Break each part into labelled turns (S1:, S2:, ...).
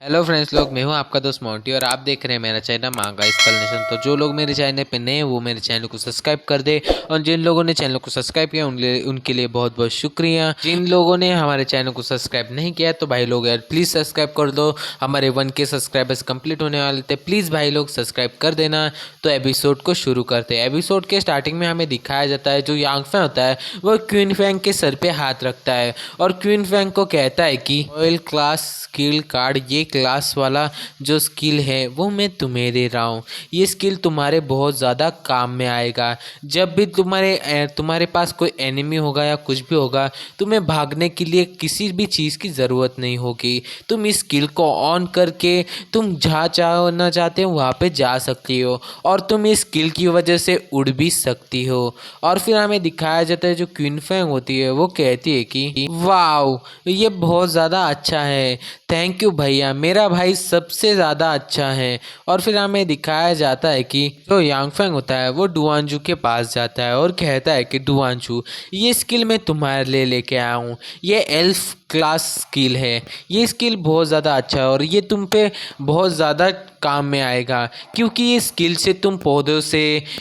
S1: Hello friends लोग, मैं हूं आपका दोस्त मोंटी और आप देख रहे हैं मेरा चैनल मांगा एक्सप्लेनेशन। तो जो लोग मेरे चैनल पे नए हैं वो मेरे चैनल को सब्सक्राइब कर दे, और जिन लोगों ने चैनल को सब्सक्राइब किया उनके लिए बहुत बहुत शुक्रिया। जिन लोगों ने हमारे चैनल को सब्सक्राइब नहीं किया तो भाई लोग यार प्लीज़ सब्सक्राइब कर दो। हमारे 1K सब्सक्राइबर्स कंप्लीट होने वाले थे, प्लीज़ भाई लोग सब्सक्राइब कर देना। तो एपिसोड को शुरू करते हैं। एपिसोड के स्टार्टिंग में हमें दिखाया जाता है जो यांग फैंग होता है वो क्वीन फैंग के सर पे हाथ रखता है और क्वीन फैंग को कहता है कि रॉयल क्लास स्किल कार्ड, ये क्लास वाला जो स्किल है वो मैं तुम्हें दे रहा हूँ। ये स्किल तुम्हारे बहुत ज़्यादा काम में आएगा। जब भी तुम्हारे पास कोई एनिमी होगा या कुछ भी होगा, तुम्हें भागने के लिए किसी भी चीज़ की ज़रूरत नहीं होगी। तुम इस स्किल को ऑन करके तुम जहाँ जाना चाहते हो वहाँ पे जा सकती हो, और तुम इस स्किल की वजह से उड़ भी सकती हो। और फिर हमें दिखाया जाता है जो क्वीन फैंग होती है वो कहती है कि वाओ, ये बहुत ज़्यादा अच्छा है, थैंक यू भैया, मेरा भाई सबसे ज़्यादा अच्छा है। और फिर हमें दिखाया जाता है कि जो यांग फैंग होता है वो डुआनजू के पास जाता है और कहता है कि डुआनजू, ये स्किल मैं तुम्हारे लिए लेके आया हूँ। ये एल्फ क्लास स्किल है, ये स्किल बहुत ज़्यादा अच्छा है और ये तुम पे बहुत ज़्यादा काम में आएगा, क्योंकि ये स्किल से तुम पौधों से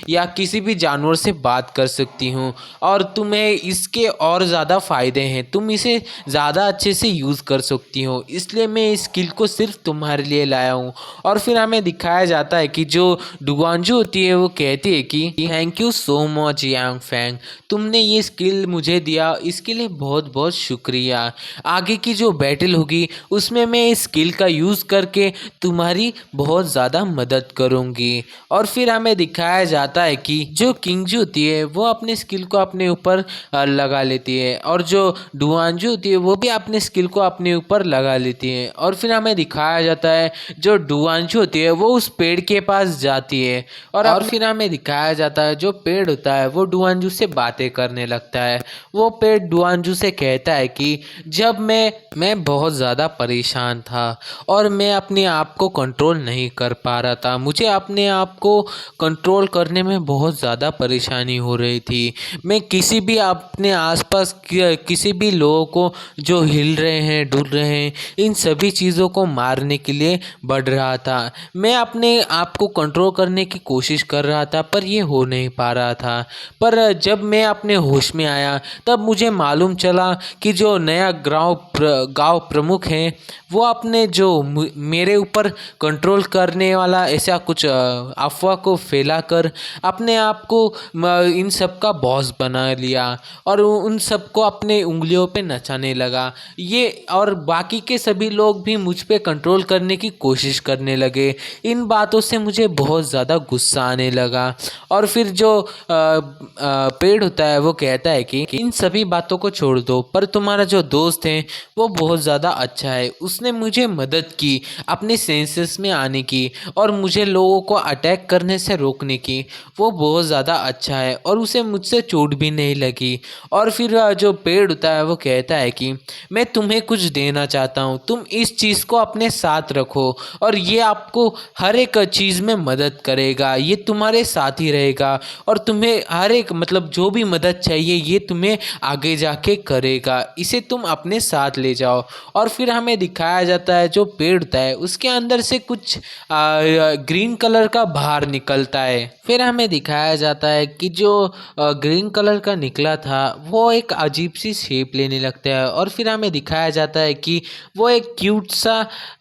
S1: या किसी भी जानवर से बात कर सकती हो और तुम्हें इसके और ज़्यादा फ़ायदे हैं। तुम इसे ज़्यादा अच्छे से यूज़ कर सकती हो, इसलिए मैं इस स्किल को सिर्फ तुम्हारे लिए लाया हूँ। और फिर हमें दिखाया जाता है कि जो डुआनजू होती है वो कहती है कि thank you so much Yang Fang, तुमने ये स्किल मुझे दिया, इसके लिए बहुत बहुत शुक्रिया। आगे की जो बैटल होगी उसमें मैं इस स्किल का यूज़ करके तुम्हारी बहुत ज़्यादा मदद करूँगी। और फिर हमें दिखाया जाता है कि जो किंगजू होती है वो अपने स्किल को अपने ऊपर लगा लेती है, और जो डुआनजू होती है वो भी अपने स्किल को अपने ऊपर लगा लेती है। और फिर हमें दिखाया जाता है जो डुआनजू होती है वो उस पेड़ के पास जाती है, और फिर हमें दिखाया जाता है जो पेड़ होता है वो डुआनजू से बातें करने लगता है। वो पेड़ डुआनजू से कहता है कि जब मैं बहुत ज़्यादा परेशान था और मैं अपने आप को कंट्रोल नहीं कर पा रहा था, मुझे अपने आप को कंट्रोल करने में बहुत ज़्यादा परेशानी हो रही थी। मैं किसी भी अपने आसपास किसी भी लोगों को जो हिल रहे हैं, डुल रहे हैं, इन सभी चीज़ों को मारने के लिए बढ़ रहा था। मैं अपने आप को कंट्रोल करने की कोशिश कर रहा था पर ये हो नहीं पा रहा था। पर जब मैं अपने होश में आया तब मुझे मालूम चला कि जो नया गांव प्रमुख हैं वो अपने जो मेरे ऊपर कंट्रोल करने वाला ऐसा कुछ अफवाह को फैलाकर अपने आप को इन सब का बॉस बना लिया और उन सबको अपने उंगलियों पे नचाने लगा। ये और बाकी के सभी लोग भी मुझ पे कंट्रोल करने की कोशिश करने लगे। इन बातों से मुझे बहुत ज़्यादा गुस्सा आने लगा। और फिर जो पेड़ होता है वो कहता है कि इन सभी बातों को छोड़ दो, पर तुम्हारा जो दोस्त है वो बहुत ज़्यादा अच्छा है, उसने मुझे मदद की अपने सेंसेस में आने की और मुझे लोगों को अटैक करने से रोकने की। वो बहुत ज़्यादा अच्छा है और उसे मुझसे चोट भी नहीं लगी। और फिर जो पेड़ होता है वो कहता है कि मैं तुम्हें कुछ देना चाहता हूँ, तुम इस चीज़ को अपने साथ रखो और ये आपको हर एक चीज़ में मदद करेगा, ये तुम्हारे साथ ही रहेगा और तुम्हें हर एक मतलब जो भी मदद चाहिए ये तुम्हें आगे जाके करेगा, इसे तुम अपने साथ ले जाओ। और फिर हमें दिखाया जाता है जो पेड़ होता है उसके अंदर से कुछ ग्रीन कलर का बाहर निकलता है। फिर हमें दिखाया जाता है कि जो ग्रीन कलर का निकला था वो एक अजीब सी शेप लेने लगता है, और फिर हमें दिखाया जाता है कि वो एक क्यूट सा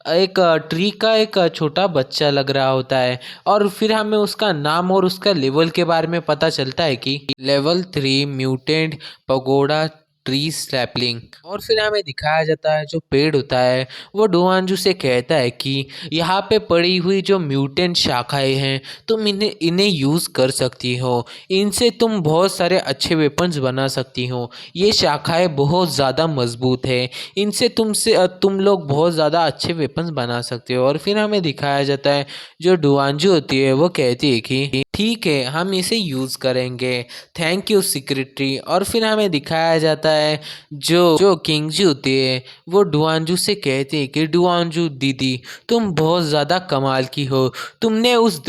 S1: एक ट्री का एक छोटा बच्चा लग रहा होता है। और फिर हमें उसका नाम और उसका लेवल के बारे में पता चलता है कि level 3 mutant pagoda tree sapling. और फिर हमें दिखाया जाता है जो पेड़ होता है वो डुआनजू से कहता है कि यहाँ पे पड़ी हुई जो म्यूटेंट शाखाएं हैं तुम इन्हें यूज़ कर सकती हो, इनसे तुम बहुत सारे अच्छे वेपन्स बना सकती हो। ये शाखाएं बहुत ज़्यादा मजबूत है, इनसे तुम लोग बहुत ज़्यादा अच्छे वेपन्स बना सकते हो। और फिर हमें दिखाया जाता है जो डुआनजू होती है वो कहती है कि ठीक है, हम इसे यूज़ करेंगे, थैंक यू सेक्रेटरी। और फिर हमें दिखाया जाता है जो जो किंगजी होती है वो डुआनजू से कहती है कि डुआनजू दीदी, तुम बहुत ज़्यादा कमाल की हो, तुमने उस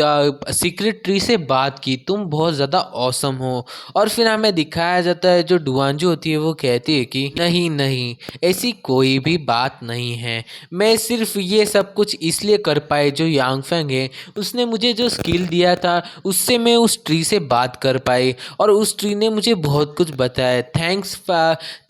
S1: सेक्रेटरी से बात की, तुम बहुत ज़्यादा ऑसम हो। और फिर हमें दिखाया जाता है जो डुआनजू होती है वो कहती है कि नहीं नहीं, ऐसी कोई भी बात नहीं है, मैं सिर्फ ये सब कुछ इसलिए कर पाई, जो यांगफेंग है उसने मुझे जो स्किल दिया था उससे मैं उस ट्री से बात कर पाई और उस ट्री ने मुझे बहुत कुछ बताया,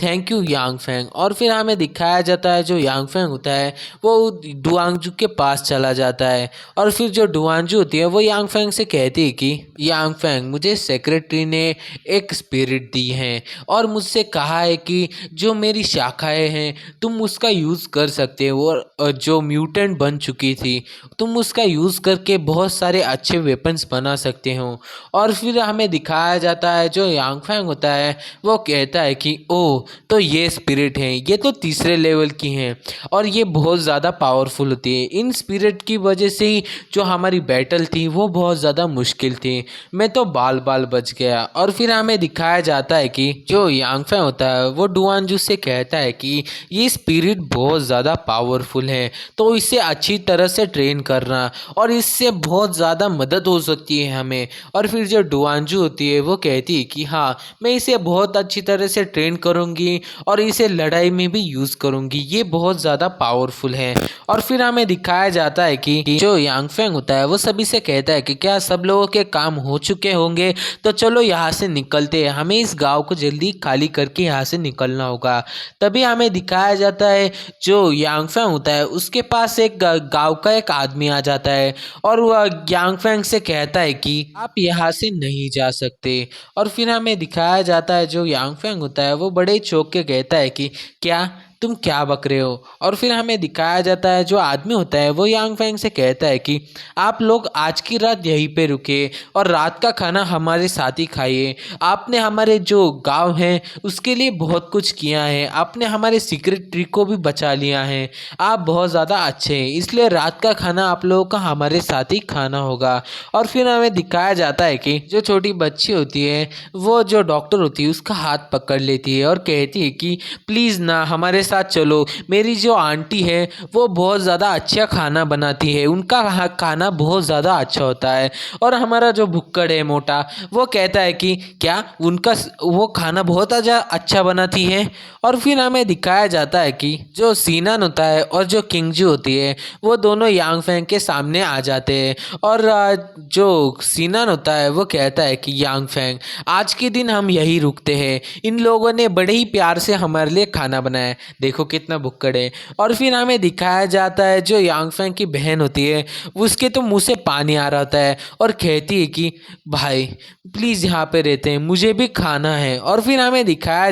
S1: थैंक यू यांगफेंग। और फिर हमें दिखाया जाता है जो यांगफेंग होता है वो डुआंगजू के पास चला जाता है और फिर जो डुआंजू होती है वो यांगफेंग से कहती है कि यांगफेंग, मुझे सेक्रेटरी ने एक स्पिरिट दी है और मुझसे कहा है कि जो मेरी शाखाएं हैं तुम उसका यूज़ कर सकते हो और जो म्यूटेंट बन चुकी थी तुम उसका यूज़ करके बहुत सारे अच्छे वेपन्स बना सकते हो। और फिर हमें दिखाया जाता है जो यांगफेंग होता है वो कहता है कि ओह, तो ये स्पिरिट हैं, ये तो तीसरे लेवल की हैं और ये बहुत ज़्यादा पावरफुल होती है, इन स्पिरिट की वजह से ही जो हमारी बैटल थी वो बहुत ज़्यादा मुश्किल थी, मैं तो बाल बाल बच गया। और फिर हमें दिखाया जाता है कि जो यांगफेंग होता है वो डुआनजू से कहता है कि ये स्पिरिट बहुत ज़्यादा पावरफुल है तो इसे अच्छी तरह से ट्रेन करना और इससे बहुत ज़्यादा मदद हो सकती है हमें। और फिर जो डुआनजू होती है वो कहती है कि हाँ, मैं इसे बहुत अच्छी तरह से ट्रेन करूँगी और इसे लड़ाई में भी यूज़ करूँगी, ये बहुत ज़्यादा पावरफुल है। और फिर हमें दिखाया जाता है कि जो यांगफेंग होता है वो सभी से कहता है कि क्या सब लोगों के काम हो चुके होंगे, तो चलो यहाँ से निकलते हैं, हमें इस गांव को जल्दी खाली करके यहाँ से निकलना होगा। तभी हमें दिखाया जाता है जो यांगफेंग होता है उसके पास एक गांव का एक आदमी आ जाता है और वह यांगफेंग से कहता है कि आप यहाँ से नहीं जा सकते। और फिर हमें दिखाया जाता है जो यांगफेंग होता है वो बड़े चौंक के कहता है कि क्या, तुम क्या बक रहे हो। और फिर हमें दिखाया जाता है जो आदमी होता है वो यांगफेंग से कहता है कि आप लोग आज की रात यहीं पे रुके और रात का खाना हमारे साथ ही खाइए, आपने हमारे जो गांव है उसके लिए बहुत कुछ किया है, आपने हमारे सीक्रेट ट्री को भी बचा लिया है, आप बहुत ज़्यादा अच्छे हैं, इसलिए रात का खाना आप लोगों का हमारे साथ ही खाना होगा। और फिर हमें दिखाया जाता है कि जो छोटी बच्ची होती है वो जो डॉक्टर होती है उसका हाथ पकड़ लेती है और कहती है कि प्लीज़ ना, हमारे साथ चलो, मेरी जो आंटी है वो बहुत ज़्यादा अच्छा खाना बनाती है, उनका खाना बहुत ज़्यादा अच्छा होता है। और हमारा जो भुक्कड़ है मोटा वो कहता है कि क्या, उनका वो खाना बहुत अच्छा बनाती है। और फिर हमें दिखाया जाता है कि जो सीनन होता है और जो किंगजू होती है वो दोनों यांगफेंग के सामने आ जाते हैं और जो सीनन होता है वो कहता है कि यांगफेंग, आज के दिन हम यही रुकते हैं, इन लोगों ने बड़े ही प्यार से हमारे लिए खाना बनाया, देखो कितना भुक्कड़ है। और फिर हमें दिखाया जाता है जो यांगफेंग की बहन होती है उसके तो मुंह से पानी आ रहा होता है और कहती है कि भाई प्लीज़ यहाँ पे रहते हैं, मुझे भी खाना है। और फिर हमें दिखाया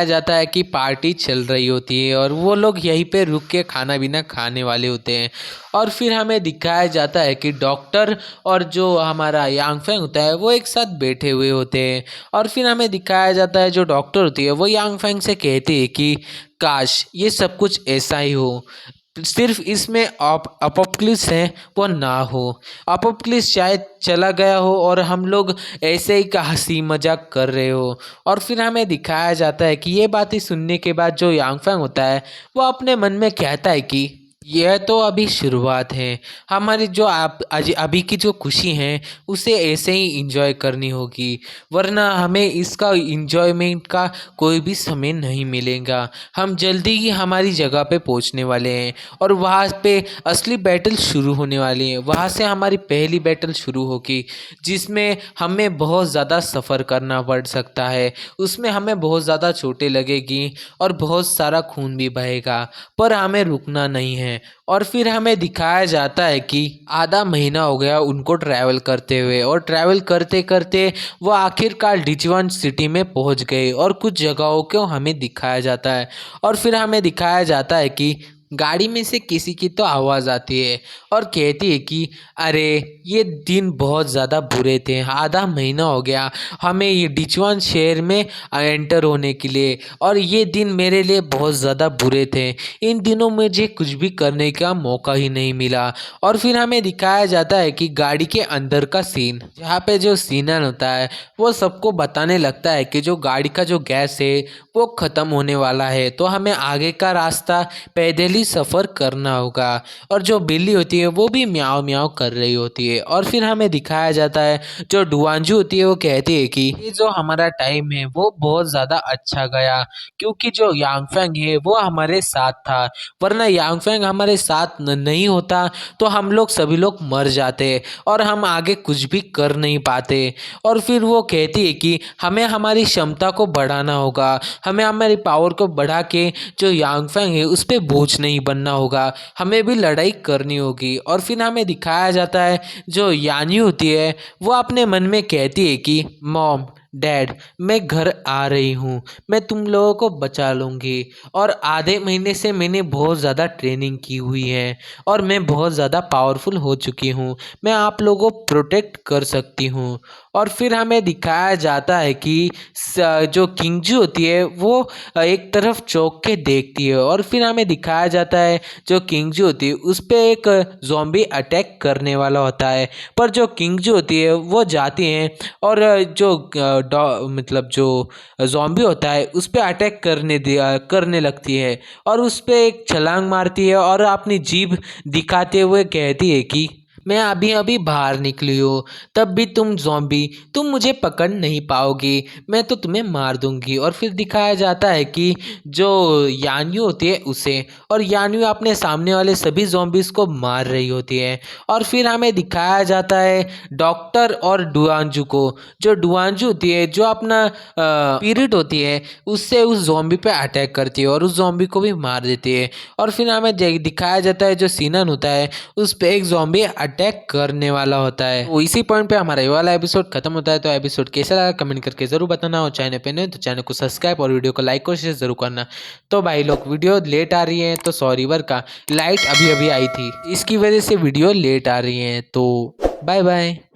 S1: जाता है कि पार्टी चल रही होती है और वो लोग यहीं पे रुक के खाना पीना खाने वाले होते हैं। और फिर हमें दिखाया जाता है कि डॉक्टर और जो हमारा यांगफेंग होता है वो एक साथ बैठे हुए होते हैं। और फिर हमें दिखाया जाता है जो डॉक्टर होती है वो यांगफेंग से कहती है कि काश ये सब कुछ ऐसा ही हो, सिर्फ इसमें अपोक्लिप्स है वो ना हो, अपोक्लिप्स शायद चला गया हो और हम लोग ऐसे ही का हंसी मजाक कर रहे हो। और फिर हमें दिखाया जाता है कि ये बातें सुनने के बाद जो यांगफेंग होता है वो अपने मन में कहता है कि यह तो अभी शुरुआत है, हमारी जो आप अभी की जो खुशी है उसे ऐसे ही इंजॉय करनी होगी, वरना हमें इसका इंजॉयमेंट का कोई भी समय नहीं मिलेगा, हम जल्दी ही हमारी जगह पे पहुंचने वाले हैं और वहाँ पे असली बैटल शुरू होने वाली है, वहाँ से हमारी पहली बैटल शुरू होगी जिसमें हमें बहुत ज़्यादा सफ़र करना पड़ सकता है, उसमें हमें बहुत ज़्यादा चोटें लगेगी और बहुत सारा खून भी बहेगा, पर हमें रुकना नहीं है। और फिर हमें दिखाया जाता है कि आधा महीना हो गया उनको ट्रैवल करते हुए और ट्रैवल करते करते वो आखिरकार डिजवन सिटी में पहुंच गए और कुछ जगहों को हमें दिखाया जाता है। और फिर हमें दिखाया जाता है कि गाड़ी में से किसी की तो आवाज़ आती है और कहती है कि अरे ये दिन बहुत ज़्यादा बुरे थे, आधा महीना हो गया हमें ये डिचवान शहर में एंटर होने के लिए और ये दिन मेरे लिए बहुत ज़्यादा बुरे थे। इन दिनों मुझे कुछ भी करने का मौका ही नहीं मिला। और फिर हमें दिखाया जाता है कि गाड़ी के अंदर का सीन, जहाँ पे जो सीनन होता है वो सबको बताने लगता है कि जो गाड़ी का जो गैस है वो ख़त्म होने वाला है, तो हमें आगे का रास्ता पैदल ही सफ़र करना होगा। और जो बिल्ली होती है वो भी म्याऊं म्याऊं कर रही होती है। और फिर हमें दिखाया जाता है जो डुआंजू होती है वो कहती है कि ये जो हमारा टाइम है वो बहुत ज़्यादा अच्छा गया, क्योंकि जो यांगफेंग है वो हमारे साथ था, वरना यांगफेंग हमारे साथ नहीं होता तो हम लोग सभी लोग मर जाते और हम आगे कुछ भी कर नहीं पाते। और फिर वो कहती है कि हमें हमारी क्षमता को बढ़ाना होगा, हमें हमारी पावर को बढ़ा के जो यांगफेंग है उस पर बोझ नहीं बनना होगा, हमें भी लड़ाई करनी होगी। और फिर हमें दिखाया जाता है जो यानी होती है वो अपने मन में कहती है कि मॉम डैड मैं घर आ रही हूँ, मैं तुम लोगों को बचा लूँगी। और आधे महीने से मैंने बहुत ज़्यादा ट्रेनिंग की हुई है और मैं बहुत ज़्यादा पावरफुल हो चुकी हूँ, मैं आप लोगों को प्रोटेक्ट कर सकती हूँ। और फिर हमें दिखाया जाता है कि जो किंगजू होती है वो एक तरफ चौंक के देखती है और फिर हमें दिखाया जाता है जो किंगजू होती है उस पर एक ज़ॉम्बी अटैक करने वाला होता है, पर जो किंगजू होती है वो जाती हैं और जो मतलब जो ज़ॉम्बी होता है उस पर अटैक करने लगती है और उस पर एक छलांग मारती है और अपनी जीभ दिखाते हुए कहती है कि मैं अभी अभी बाहर निकली हूँ, तब भी तुम मुझे पकड़ नहीं पाओगी, मैं तो तुम्हें मार दूंगी। और फिर दिखाया जाता है कि जो यान्यू होती है उसे, और यान्यू अपने सामने वाले सभी ज़ॉम्बीज़ को मार रही होती है। और फिर हमें दिखाया जाता है डॉक्टर और डुआंजू को, जो डुआंजू होती है जो अपना पीरियड होती है उससे उस ज़ॉम्बी पे अटैक करती है और उस ज़ॉम्बी को भी मार देती है। और फिर हमें दिखाया जाता है जो सीनन होता है उस पे एक ज़ॉम्बी अटैक करने वाला होता है। तो इसी पॉइंट पे हमारा ये वाला एपिसोड खत्म होता है। तो एपिसोड कैसा लगा कमेंट करके जरूर बताना, और चैनल पे नहीं तो चैनल को सब्सक्राइब और वीडियो को लाइक और शेयर जरूर करना। तो भाई लोग वीडियो लेट आ रही है तो सॉरी वर का, लाइट अभी अभी आई थी इसकी वजह से वीडियो लेट आ रही है। तो बाय बाय।